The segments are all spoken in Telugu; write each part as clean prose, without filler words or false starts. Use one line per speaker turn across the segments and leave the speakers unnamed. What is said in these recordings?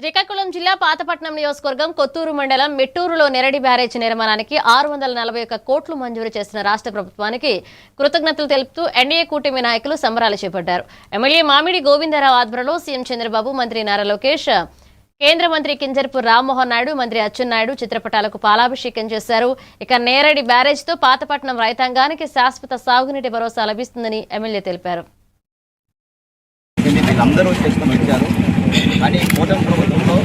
శ్రీకాకుళం జిల్లా పాతపట్నం నియోజకవర్గం కొత్తూరు మండలం మెట్టూరులో నెరడి బ్యారేజీ నిర్మాణానికి 641 కోట్లు మంజూరు చేసిన రాష్ట్ర ప్రభుత్వానికి కృతజ్ఞతలు తెలుపుతూ ఎన్డీఏ కూటమి నాయకులు సంబరాలు చేపట్టారు. ఎమ్మెల్యే మామిడి గోవిందరావు ఆధ్వర్యంలో సీఎం చంద్రబాబు, మంత్రి నారా లోకేష్, కేంద్ర మంత్రి కింజరపు రామ్మోహన్ నాయుడు, మంత్రి అచ్చెన్నాయుడు చిత్రపటాలకు పాలాభిషేకం చేశారు. ఇక నేరడి బ్యారేజ్తో పాతపట్నం రైతాంగానికి శాశ్వత సాగునీటి భరోసా లభిస్తుందని ఎమ్మెల్యే తెలిపారు.
అని కూటమి ప్రభుత్వంలో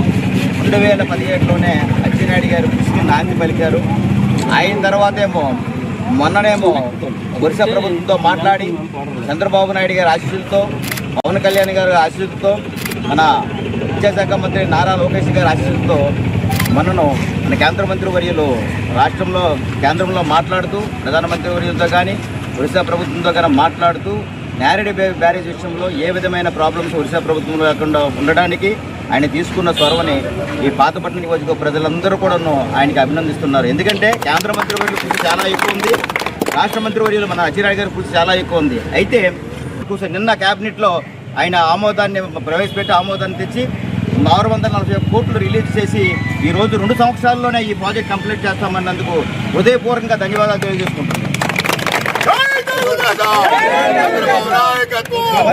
2017లోనే అచ్చెన్నాయుడు గారు కృషికి నాంది పలికారు. అయిన తర్వాతేమో మొన్ననేమో ఒరిస్సా ప్రభుత్వంతో మాట్లాడి చంద్రబాబు నాయుడు గారి ఆశీస్సులతో, పవన్ కళ్యాణ్ గారి ఆశీస్సులతో, మన విద్యాశాఖ మంత్రి నారా లోకేష్ గారి ఆశీస్సులతో మన కేంద్ర మంత్రి వర్యులు కేంద్రంలో మాట్లాడుతూ, ప్రధానమంత్రి వర్యులతో కానీ ఒరిస్సా ప్రభుత్వంతో కానీ మాట్లాడుతూ నేరడి బ్యారేజ్ విషయంలో ఏ విధమైన ప్రాబ్లమ్స్ ఒరిస్సా ప్రభుత్వంలో లేకుండా ఉండడానికి ఆయన తీసుకున్న చొరవని ఈ పాతపట్నం నియోజకవర్గ ప్రజలందరూ కూడా ఆయనకి అభినందిస్తున్నారు. ఎందుకంటే కేంద్ర మంత్రి వర్యుల కృషి చాలా ఎక్కువ ఉంది, రాష్ట్ర మంత్రి వర్యులు మన అచ్చెన్నాయుడు గారి కృషి చాలా ఎక్కువ ఉంది. అయితే నిన్న క్యాబినెట్లో ఆయన ప్రవేశపెట్టి ఆమోదాన్ని తెచ్చి 641 కోట్లు రిలీజ్ చేసి ఈరోజు 2 సంవత్సరాల్లోనే ఈ ప్రాజెక్ట్ కంప్లీట్ చేస్తామన్నందుకు హృదయపూర్వకంగా ధన్యవాదాలు తెలియజేసుకుంటున్నాను.
నాయకత్వం